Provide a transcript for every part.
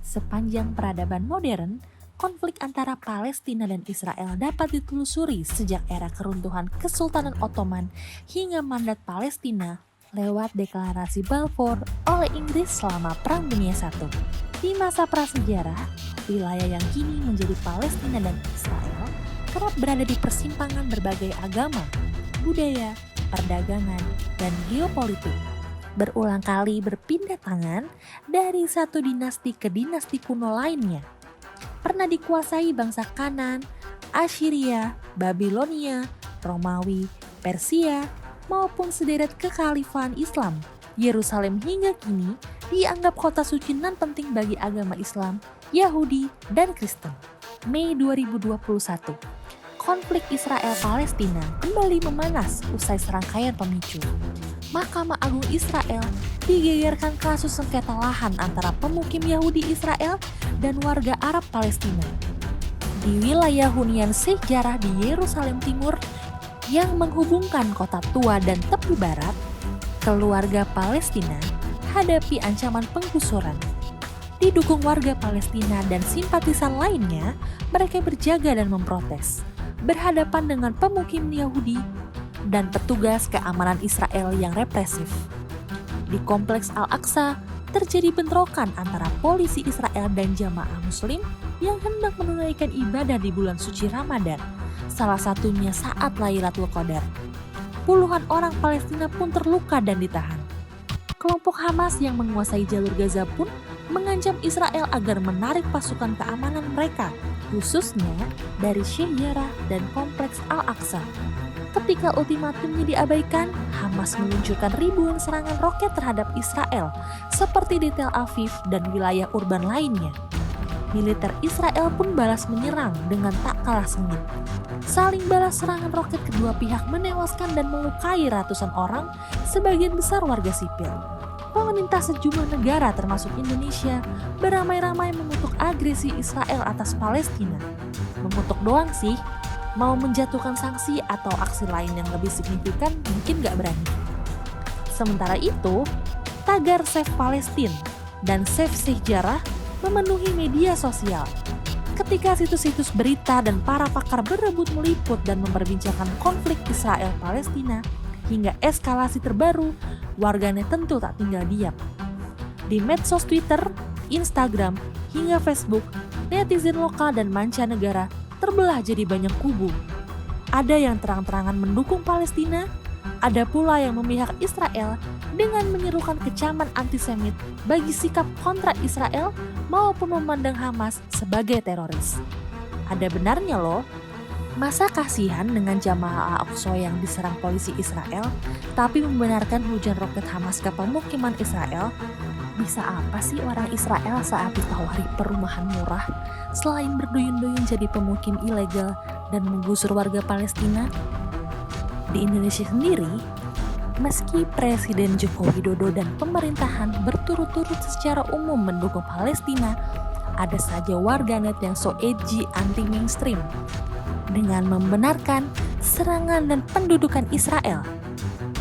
Sepanjang peradaban modern, konflik antara Palestina dan Israel dapat ditelusuri sejak era keruntuhan Kesultanan Ottoman hingga mandat Palestina lewat deklarasi Balfour oleh Inggris selama Perang Dunia I. Di masa prasejarah, wilayah yang kini menjadi Palestina dan Israel kerap berada di persimpangan berbagai agama, budaya, perdagangan, dan geopolitik. Berulang kali berpindah tangan dari satu dinasti ke dinasti kuno lainnya. Pernah dikuasai bangsa Kanan, Assyria, Babilonia, Romawi, Persia, maupun sederet kekhalifahan Islam. Yerusalem hingga kini dianggap kota suci nan penting bagi agama Islam, Yahudi, dan Kristen. Mei 2021, konflik Israel-Palestina kembali memanas usai serangkaian pemicu. Mahkamah Agung Israel digegerkan kasus sengketa lahan antara pemukim Yahudi Israel dan warga Arab Palestina. Di wilayah hunian sejarah di Yerusalem Timur yang menghubungkan kota tua dan tepi barat, keluarga Palestina hadapi ancaman penggusuran. Didukung warga Palestina dan simpatisan lainnya, mereka berjaga dan memprotes, berhadapan dengan pemukim Yahudi dan petugas keamanan Israel yang represif. Di Kompleks Al-Aqsa, terjadi bentrokan antara polisi Israel dan jamaah Muslim yang hendak menunaikan ibadah di bulan suci Ramadan, salah satunya saat Lailatul Qadar. Puluhan orang Palestina pun terluka dan ditahan. Kelompok Hamas yang menguasai jalur Gaza pun mengancam Israel agar menarik pasukan keamanan mereka, khususnya dari Sheikh Jarrah dan Kompleks Al-Aqsa. Ketika ultimatumnya diabaikan, Hamas meluncurkan ribuan serangan roket terhadap Israel, seperti di Tel Aviv dan wilayah urban lainnya. Militer Israel pun balas menyerang dengan tak kalah sengit. Saling balas serangan roket kedua pihak menewaskan dan melukai ratusan orang, sebagian besar warga sipil. Pemerintah sejumlah negara termasuk Indonesia beramai-ramai mengutuk agresi Israel atas Palestina. Mengutuk doang sih, mau menjatuhkan sanksi atau aksi lain yang lebih signifikan mungkin gak berani. Sementara itu, tagar Save Palestine dan Save Sheikh Jarrah memenuhi media sosial. Ketika situs-situs berita dan para pakar berebut meliput dan memperbincangkan konflik Israel-Palestina hingga eskalasi terbaru, warganet tentu tak tinggal diam. Di medsos Twitter, Instagram, hingga Facebook, netizen lokal dan mancanegara terbelah jadi banyak kubu. Ada yang terang-terangan mendukung Palestina, ada pula yang memihak Israel dengan menyerukan kecaman antisemit bagi sikap kontra Israel maupun memandang Hamas sebagai teroris. Ada benarnya loh, masa kasihan dengan jamaah Al-Aqsa yang diserang polisi Israel, tapi membenarkan hujan roket Hamas ke pemukiman Israel? Bisa apa sih orang Israel saat ditawari perumahan murah selain berduyun-duyun jadi pemukim ilegal dan menggusur warga Palestina? Di Indonesia sendiri, meski Presiden Joko Widodo dan pemerintahan berturut-turut secara umum mendukung Palestina, ada saja warganet yang so edgy anti-mainstream dengan membenarkan serangan dan pendudukan Israel.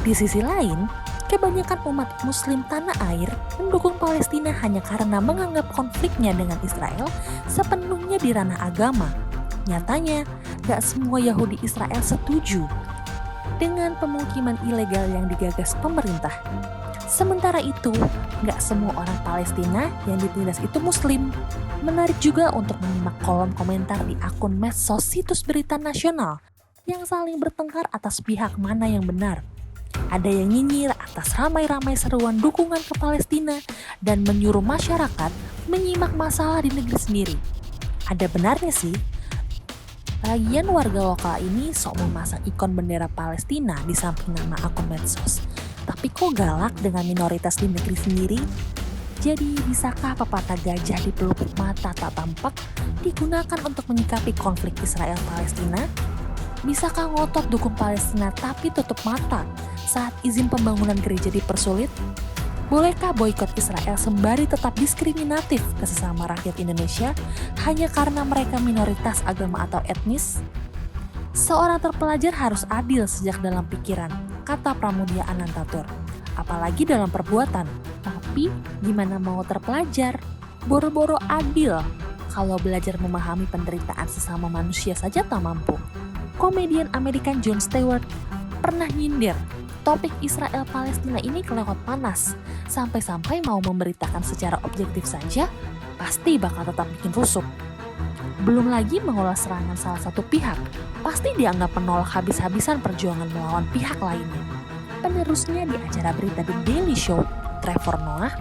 Di sisi lain, kebanyakan umat Muslim tanah air mendukung Palestina hanya karena menganggap konfliknya dengan Israel sepenuhnya di ranah agama. Nyatanya, gak semua Yahudi Israel setuju dengan pemukiman ilegal yang digagas pemerintah. Sementara itu, gak semua orang Palestina yang ditindas itu Muslim. Menarik juga untuk menyimak kolom komentar di akun medsos situs berita nasional yang saling bertengkar atas pihak mana yang benar. Ada yang nyinyir atas ramai-ramai seruan dukungan ke Palestina dan menyuruh masyarakat menyimak masalah di negeri sendiri. Ada benarnya sih. Lagian warga lokal ini sok memasang ikon bendera Palestina di samping nama akun medsos. Tapi kok galak dengan minoritas di negeri sendiri? Jadi bisakah pepatah gajah di pelupuk mata tak tampak digunakan untuk menyikapi konflik Israel-Palestina? Bisakah ngotot dukung Palestina tapi tutup mata saat izin pembangunan gereja dipersulit? Bolehkah boikot Israel sembari tetap diskriminatif ke sesama rakyat Indonesia hanya karena mereka minoritas agama atau etnis? Seorang terpelajar harus adil sejak dalam pikiran, kata Pramudia Anantatur. Apalagi dalam perbuatan. Tapi gimana mau terpelajar? Boro-boro adil, kalau belajar memahami penderitaan sesama manusia saja tak mampu. Komedian Amerikan Jon Stewart pernah nyindir topik Israel-Palestina ini kelewat panas, sampai-sampai mau memberitakan secara objektif saja, pasti bakal tetap bikin rusuk. Belum lagi mengolah serangan salah satu pihak, pasti dianggap menolak habis-habisan perjuangan melawan pihak lainnya. Penerusnya di acara berita The Daily Show, Trevor Noah,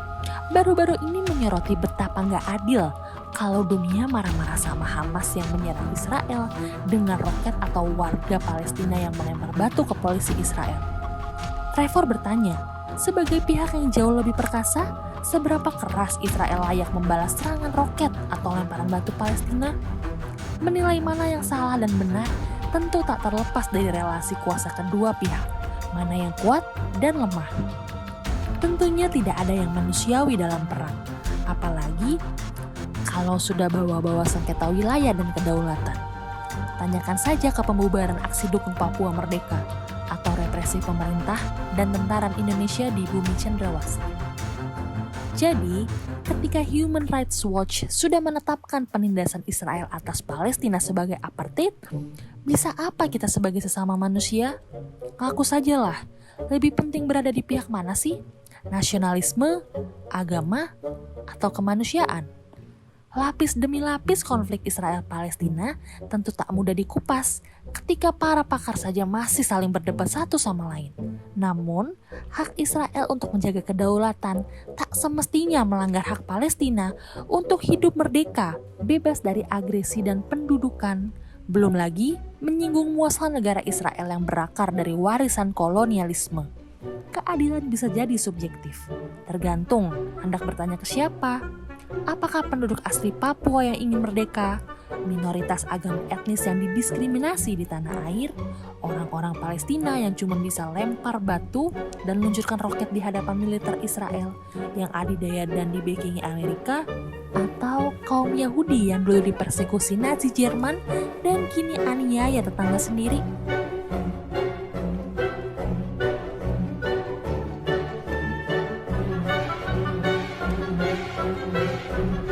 baru-baru ini menyoroti betapa nggak adil kalau dunia marah-marah sama Hamas yang menyerang Israel dengan roket atau warga Palestina yang melempar batu ke polisi Israel. Trevor bertanya, sebagai pihak yang jauh lebih perkasa, seberapa keras Israel layak membalas serangan roket atau lemparan batu Palestina? Menilai mana yang salah dan benar tentu tak terlepas dari relasi kuasa kedua pihak, mana yang kuat dan lemah. Tentunya tidak ada yang manusiawi dalam perang, apalagi kalau sudah bawa-bawa sengketa wilayah dan kedaulatan. Tanyakan saja ke pembubaran aksi dukung Papua Merdeka atau represi pemerintah dan tentara Indonesia di bumi cendrawasih. Jadi, ketika Human Rights Watch sudah menetapkan penindasan Israel atas Palestina sebagai apartheid, bisa apa kita sebagai sesama manusia? Ngaku sajalah, lebih penting berada di pihak mana sih? Nasionalisme, agama, atau kemanusiaan? Lapis demi lapis konflik Israel-Palestina tentu tak mudah dikupas ketika para pakar saja masih saling berdebat satu sama lain. Namun, hak Israel untuk menjaga kedaulatan tak semestinya melanggar hak Palestina untuk hidup merdeka, bebas dari agresi dan pendudukan. Belum lagi menyinggung muasal negara Israel yang berakar dari warisan kolonialisme. Keadilan bisa jadi subjektif, tergantung hendak bertanya ke siapa. Apakah penduduk asli Papua yang ingin merdeka, minoritas agama etnis yang didiskriminasi di tanah air, orang-orang Palestina yang cuma bisa lempar batu dan luncurkan roket di hadapan militer Israel yang adidaya dan dibackingi Amerika, atau kaum Yahudi yang dulu dipersekusi Nazi Jerman dan kini aniaya tetangga sendiri?